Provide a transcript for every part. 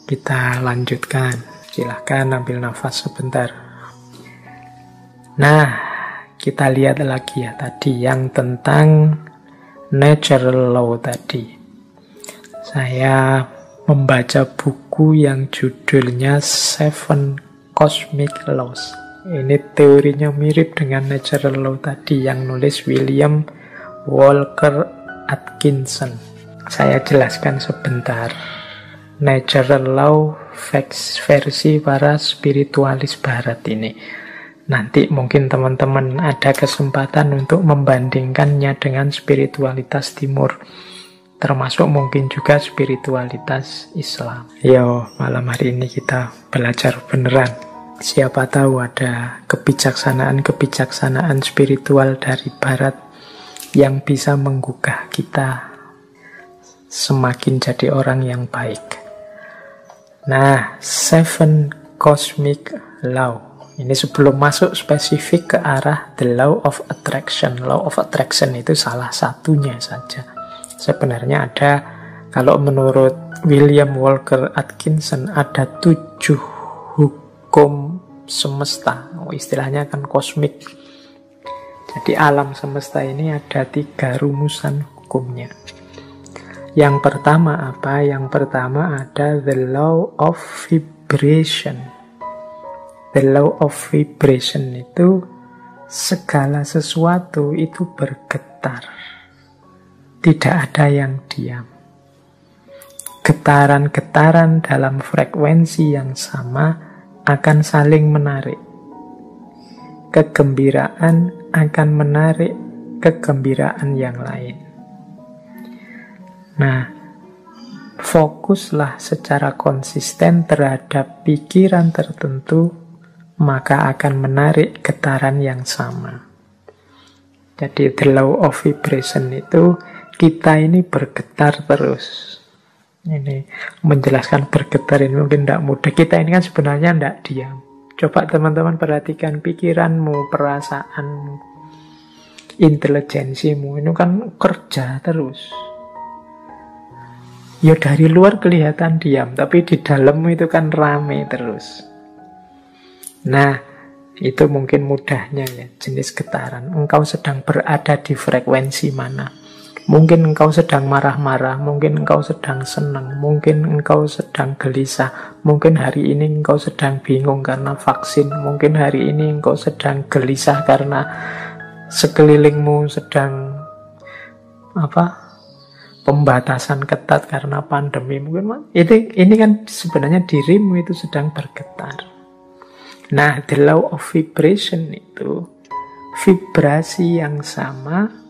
Kita lanjutkan. Silahkan ambil nafas sebentar. Nah, kita lihat lagi ya tadi yang tentang natural law tadi. Saya membaca buku yang judulnya Seven Cosmic Laws. Ini teorinya mirip dengan natural law tadi yang nulis William Walker Atkinson. Saya jelaskan sebentar. Natural law versi para spiritualis barat ini. Nanti mungkin teman-teman ada kesempatan untuk membandingkannya dengan spiritualitas timur. Termasuk mungkin juga spiritualitas Islam. Yo, malam hari ini kita belajar beneran. Siapa tahu ada kebijaksanaan-kebijaksanaan spiritual dari barat yang bisa menggugah kita semakin jadi orang yang baik. Nah, Seven Cosmic Law. Ini sebelum masuk spesifik ke arah the law of attraction. Law of attraction itu salah satunya saja. Sebenarnya ada, kalau menurut William Walker Atkinson, ada 7 hukum semesta. Istilahnya kan kosmik. Jadi alam semesta ini ada 3 rumusan hukumnya. Yang pertama apa? Yang pertama ada the law of vibration. The law of vibration itu segala sesuatu itu bergetar. Tidak ada yang diam. Getaran-getaran dalam frekuensi yang sama akan saling menarik. Kegembiraan akan menarik kegembiraan yang lain. Nah, fokuslah secara konsisten terhadap pikiran tertentu, maka akan menarik getaran yang sama. Jadi the law of vibration itu kita ini bergetar terus. Ini menjelaskan bergetar ini mungkin tidak mudah. Kita ini kan sebenarnya tidak diam. Coba teman-teman perhatikan pikiranmu, perasaanmu, intelijensimu, ini kan kerja terus. Ya dari luar kelihatan diam, tapi di dalammu itu kan rame terus. Nah, itu mungkin mudahnya ya, jenis getaran. Engkau sedang berada di frekuensi mana? Mungkin engkau sedang marah-marah, mungkin engkau sedang senang, mungkin engkau sedang gelisah, mungkin hari ini engkau sedang bingung karena vaksin, mungkin hari ini engkau sedang gelisah karena sekelilingmu sedang pembatasan ketat karena pandemi. Mungkin ini kan sebenarnya dirimu itu sedang bergetar. Nah, the law of vibration itu vibrasi yang sama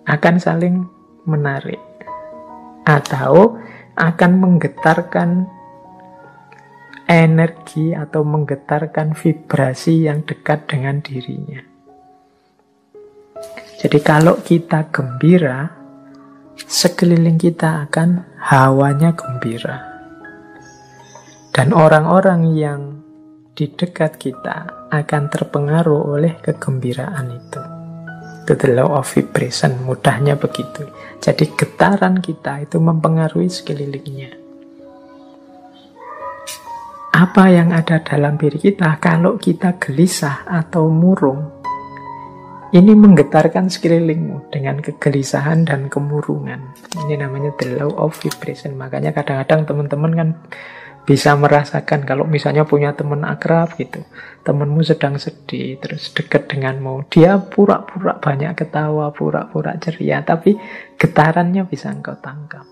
akan saling menarik atau akan menggetarkan energi atau menggetarkan vibrasi yang dekat dengan dirinya. Jadi kalau kita gembira, sekeliling kita akan hawanya gembira. Dan orang-orang yang di dekat kita akan terpengaruh oleh kegembiraan itu. Itu the law of vibration, mudahnya begitu. Jadi getaran kita itu mempengaruhi sekelilingnya. Apa yang ada dalam diri kita kalau kita gelisah atau murung, ini menggetarkan sekelilingmu dengan kegelisahan dan kemurungan. Ini namanya the law of vibration. Makanya kadang-kadang teman-teman kan bisa merasakan kalau misalnya punya teman akrab gitu. Temanmu sedang sedih, terus dekat denganmu. Dia pura-pura banyak ketawa, pura-pura ceria. Tapi getarannya bisa engkau tangkap.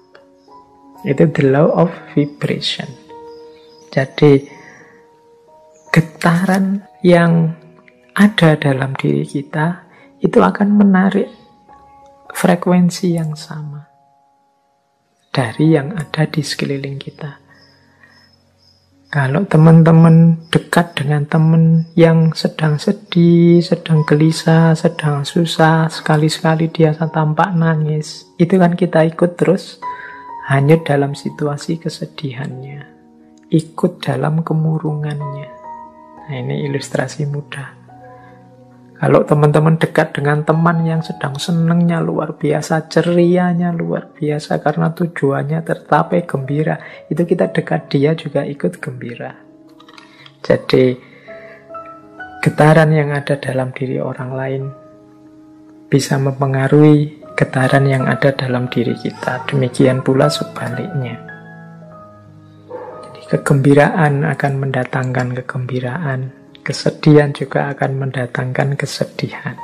Itu the law of vibration. Jadi getaran yang ada dalam diri kita itu akan menarik frekuensi yang sama dari yang ada di sekeliling kita. Kalau teman-teman dekat dengan teman yang sedang sedih, sedang gelisah, sedang susah, sekali-sekali dia tampak nangis, itu kan kita ikut terus hanyut dalam situasi kesedihannya, ikut dalam kemurungannya. Nah, ini ilustrasi mudah. Kalau teman-teman dekat dengan teman yang sedang senengnya luar biasa, cerianya luar biasa karena tujuannya tercapai, gembira, itu kita dekat dia juga ikut gembira. Jadi getaran yang ada dalam diri orang lain bisa mempengaruhi getaran yang ada dalam diri kita. Demikian pula sebaliknya. Jadi kegembiraan akan mendatangkan kegembiraan. Kesedihan juga akan mendatangkan kesedihan.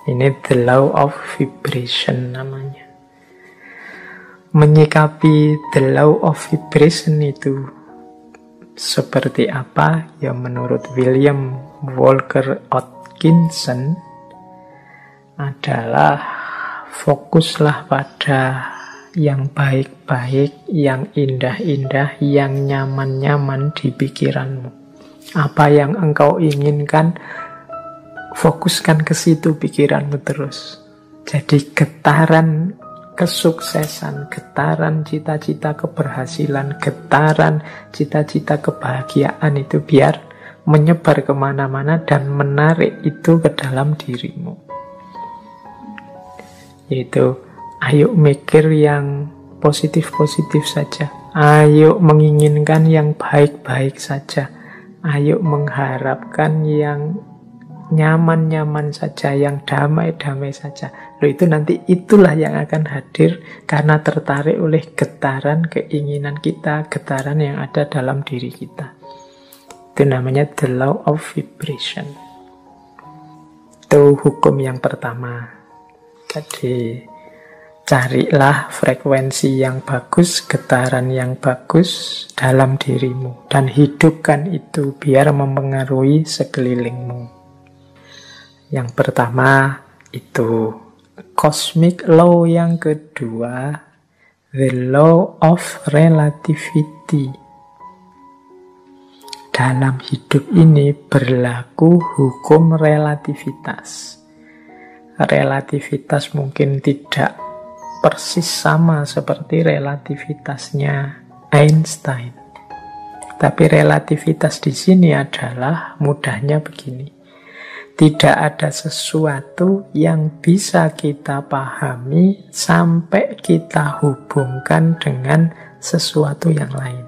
Ini the law of vibration namanya. Menyikapi the law of vibration itu seperti apa? Ya menurut William Walker Atkinson adalah fokuslah pada yang baik-baik, yang indah-indah, yang nyaman-nyaman di pikiranmu. Apa yang engkau inginkan, fokuskan ke situ pikiranmu terus. Jadi getaran kesuksesan, getaran cita-cita keberhasilan, getaran cita-cita kebahagiaan itu biar menyebar kemana-mana dan menarik itu ke dalam dirimu. Yaitu, ayo mikir yang positif-positif saja. Ayo menginginkan yang baik-baik saja. Ayo mengharapkan yang nyaman-nyaman saja, yang damai-damai saja. Loh, itu nanti itulah yang akan hadir karena tertarik oleh getaran keinginan kita, getaran yang ada dalam diri kita. Itu namanya the law of vibration. Itu hukum yang pertama. Jadi carilah frekuensi yang bagus, getaran yang bagus dalam dirimu. Dan hidupkan itu biar mempengaruhi sekelilingmu. Yang pertama itu cosmic law, yang kedua the law of relativity. Dalam hidup ini berlaku hukum relativitas. Relativitas mungkin tidak persis sama seperti relativitasnya Einstein. Tapi relativitas di sini adalah mudahnya begini. Tidak ada sesuatu yang bisa kita pahami sampai kita hubungkan dengan sesuatu yang lain.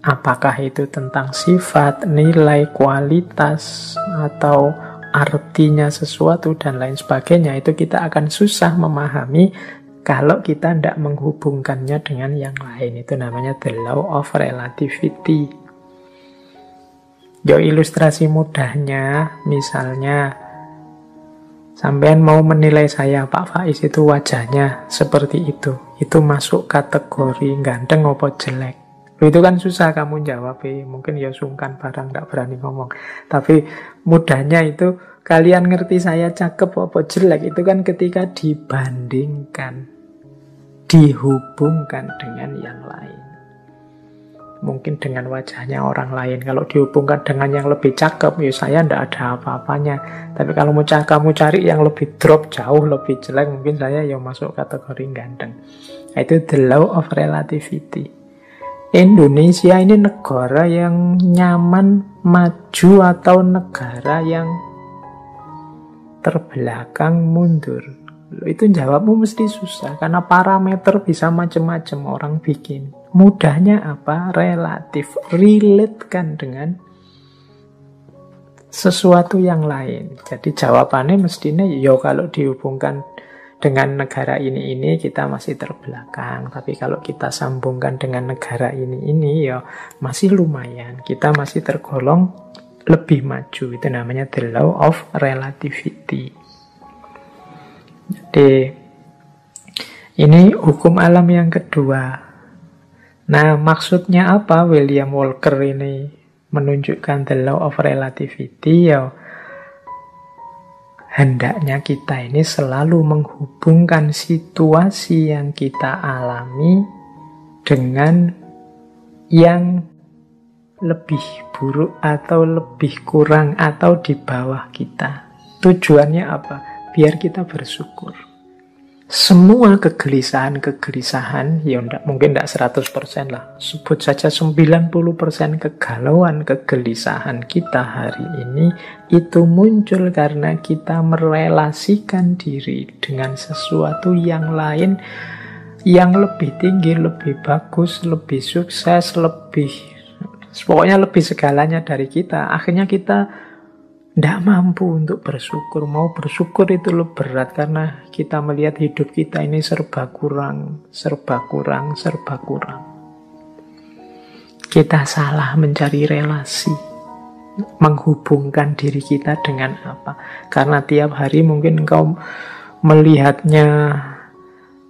Apakah itu tentang sifat, nilai, kualitas, atau artinya sesuatu dan lain sebagainya, itu kita akan susah memahami kalau kita tidak menghubungkannya dengan yang lain. Itu namanya the law of relativity. Yo, ilustrasi mudahnya, misalnya sampean mau menilai saya, Pak Faiz itu wajahnya seperti itu masuk kategori ganteng apa jelek? Itu kan susah kamu jawab, mungkin ya sungkan barang, gak berani ngomong. Tapi mudahnya itu, kalian ngerti saya cakep apa jelek, itu kan ketika dibandingkan, dihubungkan dengan yang lain. Mungkin dengan wajahnya orang lain, kalau dihubungkan dengan yang lebih cakep, ya saya ndak ada apa-apanya. Tapi kalau kamu cari yang lebih drop, jauh lebih jelek, mungkin saya ya masuk kategori ganteng. Itu the law of relativity. Indonesia ini negara yang nyaman, maju, atau negara yang terbelakang, mundur? Itu jawabmu mesti susah, karena parameter bisa macam-macam orang bikin. Mudahnya apa? Relatif, relatekan dengan sesuatu yang lain. Jadi jawabannya mestinya, yo kalau dihubungkan dengan negara ini kita masih terbelakang. Tapi kalau kita sambungkan dengan negara ini ya masih lumayan. Kita masih tergolong lebih maju. Itu namanya the law of relativity. Jadi ini hukum alam yang kedua. Nah, maksudnya apa William Walker ini menunjukkan the law of relativity? Ya, hendaknya kita ini selalu menghubungkan situasi yang kita alami dengan yang lebih buruk atau lebih kurang atau di bawah kita. Tujuannya apa? Biar kita bersyukur. semua kegelisahan-kegelisahan, ya mungkin tidak 100% lah, sebut saja 90% kegalauan, kegelisahan kita hari ini, itu muncul karena kita merelasikan diri dengan sesuatu yang lain, yang lebih tinggi, lebih bagus, lebih sukses, pokoknya lebih segalanya dari kita. Akhirnya kita tidak mampu untuk bersyukur. Mau bersyukur itu lebih berat karena kita melihat hidup kita ini serba kurang, serba kurang, serba kurang. Kita salah mencari relasi, menghubungkan diri kita dengan apa. Karena tiap hari mungkin engkau melihatnya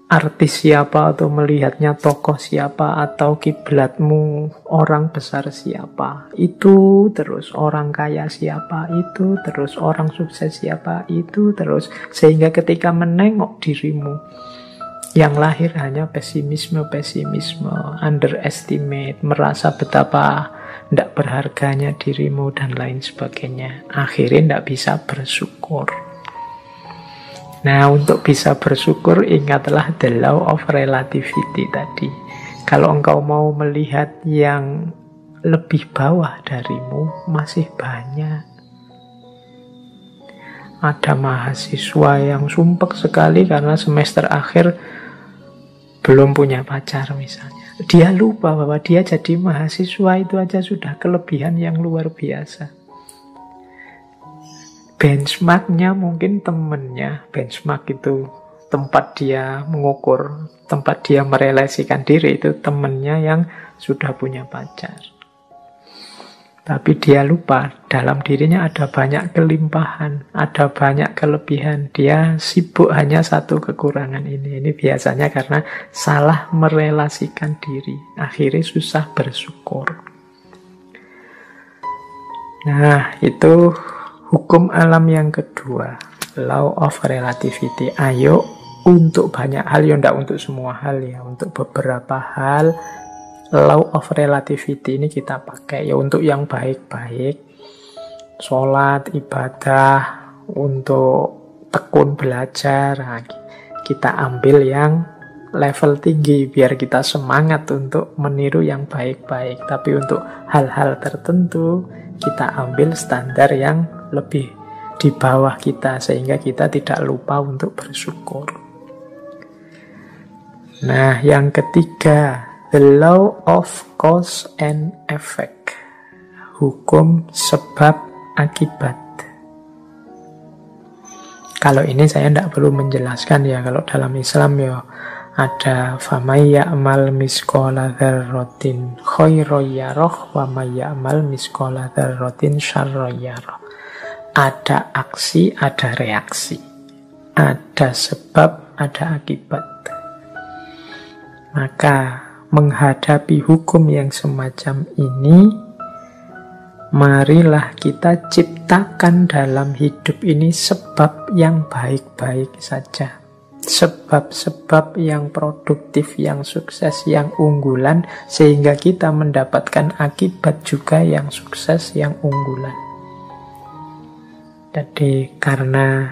artis siapa, atau melihatnya tokoh siapa, atau kiblatmu orang besar siapa, itu terus orang kaya siapa, itu terus orang sukses siapa, itu terus, sehingga ketika menengok dirimu yang lahir hanya pesimisme, underestimate, merasa betapa tidak berharganya dirimu dan lain sebagainya, akhirnya tidak bisa bersyukur. Nah, untuk bisa bersyukur, ingatlah the law of relativity tadi. Kalau engkau mau melihat yang lebih bawah darimu, masih banyak. Ada mahasiswa yang sumpek sekali karena semester akhir belum punya pacar misalnya. Dia lupa bahwa dia jadi mahasiswa itu aja sudah kelebihan yang luar biasa. Benchmarknya mungkin temennya. Benchmark itu tempat dia mengukur, tempat dia merelasikan diri, itu temennya yang sudah punya pacar. Tapi dia lupa, dalam dirinya ada banyak kelimpahan, ada banyak kelebihan. Dia sibuk hanya satu kekurangan ini. Ini biasanya karena salah merelasikan diri. Akhirnya susah bersyukur. Nah, itu hukum alam yang kedua, law of relativity. Ayo, untuk banyak hal, ya tidak untuk semua hal ya, untuk beberapa hal, law of relativity ini kita pakai ya untuk yang baik-baik, sholat, ibadah, untuk tekun belajar. Nah, kita ambil yang level tinggi biar kita semangat untuk meniru yang baik-baik. Tapi untuk hal-hal tertentu kita ambil standar yang lebih di bawah kita, sehingga kita tidak lupa untuk bersyukur. Nah, yang ketiga, the law of cause and effect. Hukum sebab akibat. Kalau ini saya tidak perlu menjelaskan ya, kalau dalam Islam ya ada famay ya'mal misqala dzarratin khairan yarah wa may ya'mal misqala dzarratin syarran yarah. Ada aksi, ada reaksi. Ada sebab, ada akibat. Maka menghadapi hukum yang semacam ini, marilah kita ciptakan dalam hidup ini sebab yang baik-baik saja. Sebab-sebab yang produktif, yang sukses, yang unggulan, sehingga kita mendapatkan akibat juga yang sukses, yang unggulan. Jadi karena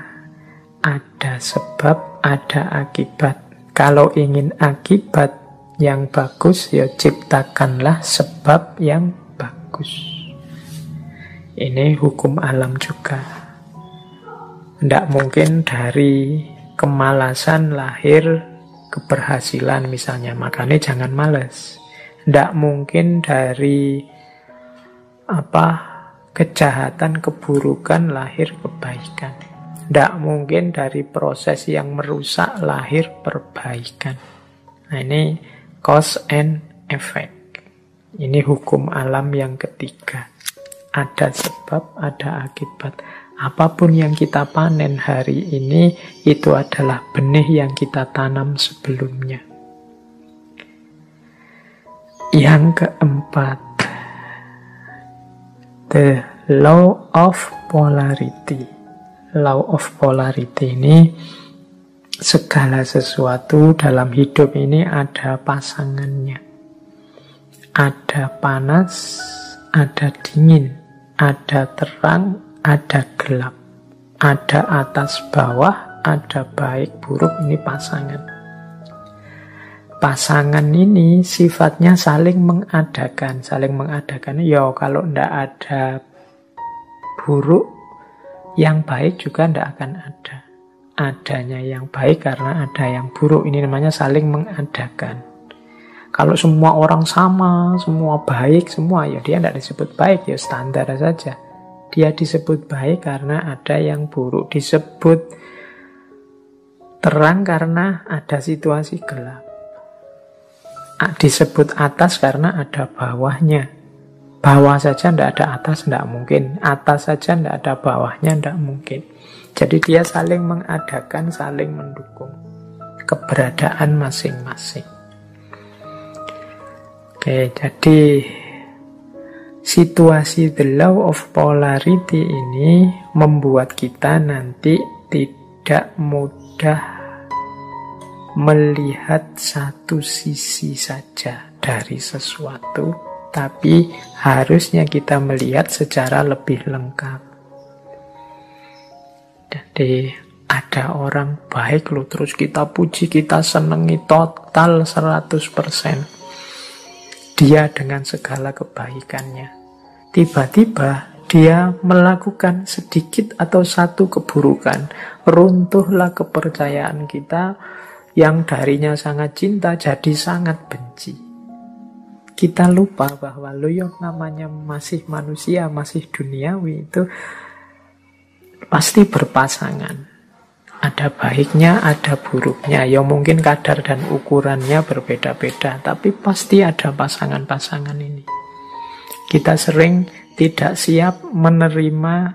ada sebab, ada akibat. Kalau ingin akibat yang bagus, ya ciptakanlah sebab yang bagus. Ini hukum alam juga. Tidak mungkin dari kemalasan lahir keberhasilan misalnya, makanya jangan malas. Tidak mungkin dari kejahatan, keburukan lahir kebaikan. Tidak mungkin dari proses yang merusak lahir perbaikan. Nah, ini cause and effect. Ini hukum alam yang ketiga. Ada sebab, ada akibat. Apapun yang kita panen hari ini, itu adalah benih yang kita tanam sebelumnya. Yang keempat, the law of polarity. Law of polarity ini, segala sesuatu dalam hidup ini ada pasangannya. Ada panas, ada dingin, ada terang, ada gelap. Ada atas bawah, ada baik buruk, ini pasangan. Pasangan ini sifatnya saling mengadakan. Saling mengadakan, ya kalau ndak ada buruk, yang baik juga ndak akan ada. Adanya yang baik karena ada yang buruk. Ini namanya saling mengadakan. Kalau semua orang sama, semua baik, semua, ya dia ndak disebut baik, ya standar saja. Dia disebut baik karena ada yang buruk. Disebut terang karena ada situasi gelap. Disebut atas karena ada bawahnya. Bawah saja ndak ada atas, ndak mungkin. Atas saja ndak ada bawahnya, ndak mungkin. Jadi dia saling mengadakan, saling mendukung keberadaan masing-masing. Oke, jadi situasi the law of polarity ini membuat kita nanti tidak mudah melihat satu sisi saja dari sesuatu, tapi harusnya kita melihat secara lebih lengkap. Jadi ada orang baik loh, terus kita puji, kita senangi total 100%. Dia dengan segala kebaikannya. Tiba-tiba dia melakukan sedikit atau satu keburukan. Runtuhlah kepercayaan kita yang darinya sangat cinta jadi sangat benci. Kita lupa bahwa yang namanya masih manusia, masih duniawi itu pasti berpasangan. Ada baiknya, ada buruknya. Ya mungkin kadar dan ukurannya berbeda-beda, tapi pasti ada pasangan-pasangan ini. Kita sering tidak siap menerima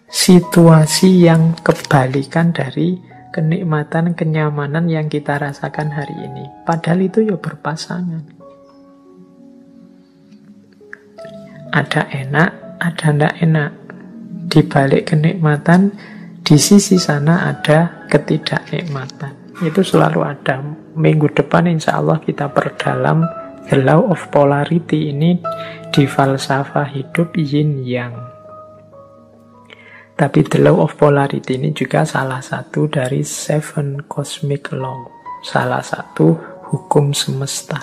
situasi yang kebalikan dari kenikmatan, kenyamanan yang kita rasakan hari ini. Padahal itu ya berpasangan. Ada enak, ada ndak enak. Di balik kenikmatan, di sisi sana ada ketidaknikmatan. Itu selalu ada. Minggu depan insya Allah kita perdalam the law of polarity ini di falsafah hidup yin yang. Tapi the law of polarity ini juga salah satu dari 7 cosmic law. Salah satu hukum semesta.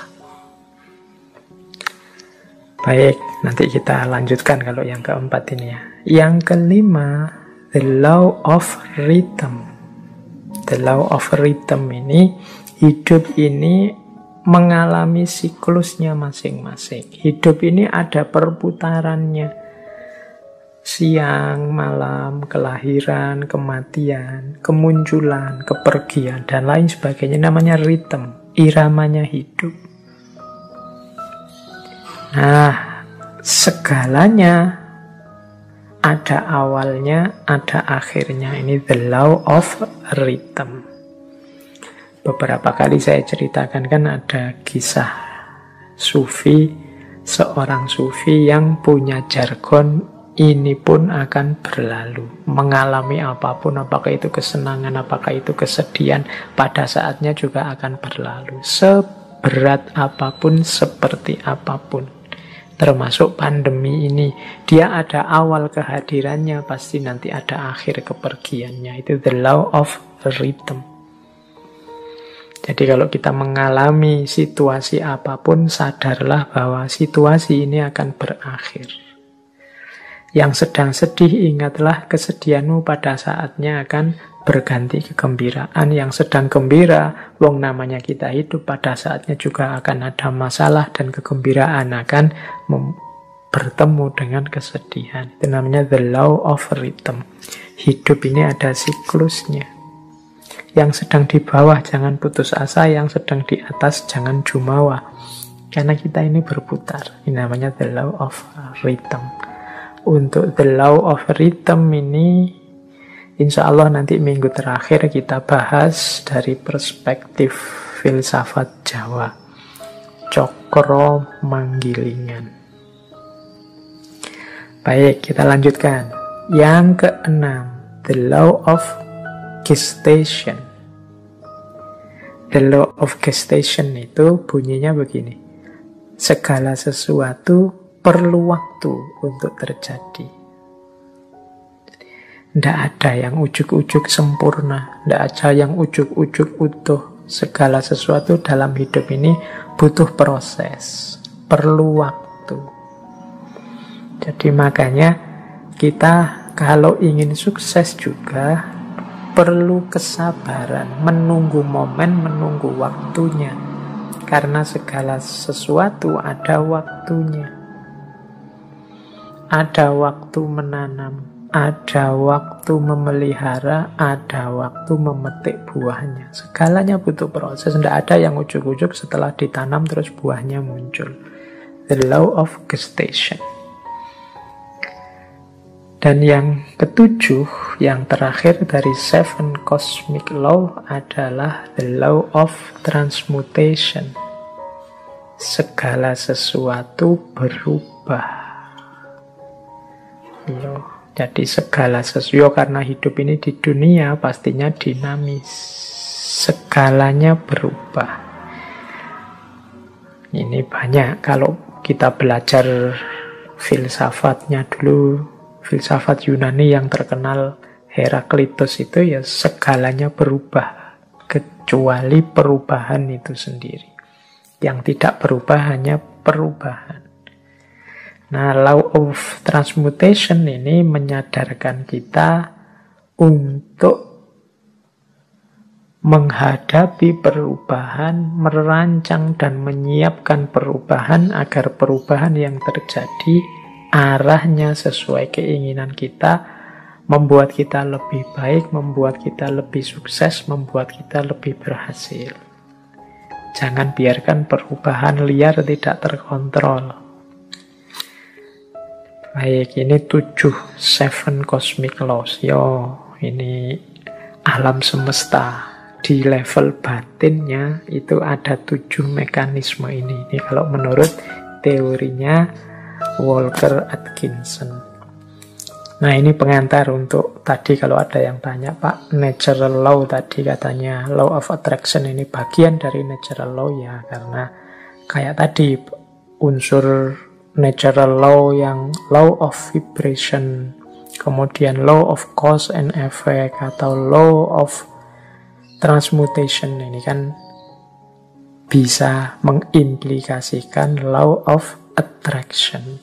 Baik, nanti kita lanjutkan kalau yang keempat ini ya. Yang kelima, the law of rhythm. The law of rhythm ini, hidup ini mengalami siklusnya masing-masing. Hidup ini ada perputarannya. Siang, malam, kelahiran, kematian, kemunculan, kepergian, dan lain sebagainya. Namanya rhythm, iramanya hidup. Nah, segalanya ada awalnya, ada akhirnya. Ini the law of rhythm. Beberapa kali saya ceritakan kan ada kisah sufi, seorang sufi yang punya jargon, ini pun akan berlalu. Mengalami apapun, apakah itu kesenangan, apakah itu kesedihan, pada saatnya juga akan berlalu. Seberat apapun, seperti apapun. Termasuk pandemi ini, dia ada awal kehadirannya, pasti nanti ada akhir kepergiannya. Itu the law of rhythm. Jadi kalau kita mengalami situasi apapun, sadarlah bahwa situasi ini akan berakhir. Yang sedang sedih, ingatlah kesedihanmu pada saatnya akan berganti kegembiraan. Yang sedang gembira, wong namanya kita hidup, pada saatnya juga akan ada masalah dan kegembiraan akan bertemu dengan kesedihan. Itu namanya the law of rhythm. Hidup ini ada siklusnya. Yang sedang di bawah jangan putus asa, yang sedang di atas jangan jumawa. Karena kita ini berputar. Ini namanya the law of rhythm. Untuk the law of rhythm ini, insya Allah nanti minggu terakhir kita bahas dari perspektif filsafat Jawa. Cokro Manggilingan. Baik, kita lanjutkan. Yang keenam, the law of gestation. The law of gestation itu bunyinya begini. Segala sesuatu perlu waktu untuk terjadi. Tidak ada yang ujuk-ujuk sempurna, tidak ada yang ujuk-ujuk utuh. Segala sesuatu dalam hidup ini butuh proses, perlu waktu. Jadi makanya kita kalau ingin sukses juga perlu kesabaran, menunggu momen, menunggu waktunya. Karena segala sesuatu ada waktunya. Ada waktu menanam, ada waktu memelihara, ada waktu memetik buahnya. Segalanya butuh proses. Tidak ada yang ujuk-ujuk setelah ditanam terus buahnya muncul. The law of gestation. Dan yang ketujuh, yang terakhir dari 7 cosmic law adalah the law of transmutation. Segala sesuatu berubah. Jadi segala sesuatu, karena hidup ini di dunia pastinya dinamis. Segalanya berubah. Ini banyak kalau kita belajar filsafatnya dulu, filsafat Yunani yang terkenal Heraklitus itu ya segalanya berubah, kecuali perubahan itu sendiri. Yang tidak berubah hanya perubahan. Nah, law of transmutation ini menyadarkan kita untuk menghadapi perubahan, merancang dan menyiapkan perubahan agar perubahan yang terjadi arahnya sesuai keinginan kita, membuat kita lebih baik, membuat kita lebih sukses, membuat kita lebih berhasil. Jangan biarkan perubahan liar tidak terkontrol. Baik, ini 7 cosmic laws. Ini alam semesta. Di level batinnya itu ada 7 mekanisme ini. Ini kalau menurut teorinya Walker Atkinson. Nah, ini pengantar untuk tadi kalau ada yang tanya, Pak, natural law tadi katanya law of attraction ini bagian dari natural law ya, karena kayak tadi unsur natural law yang law of vibration, kemudian law of cause and effect atau law of transmutation ini kan bisa mengimplikasikan law of attraction.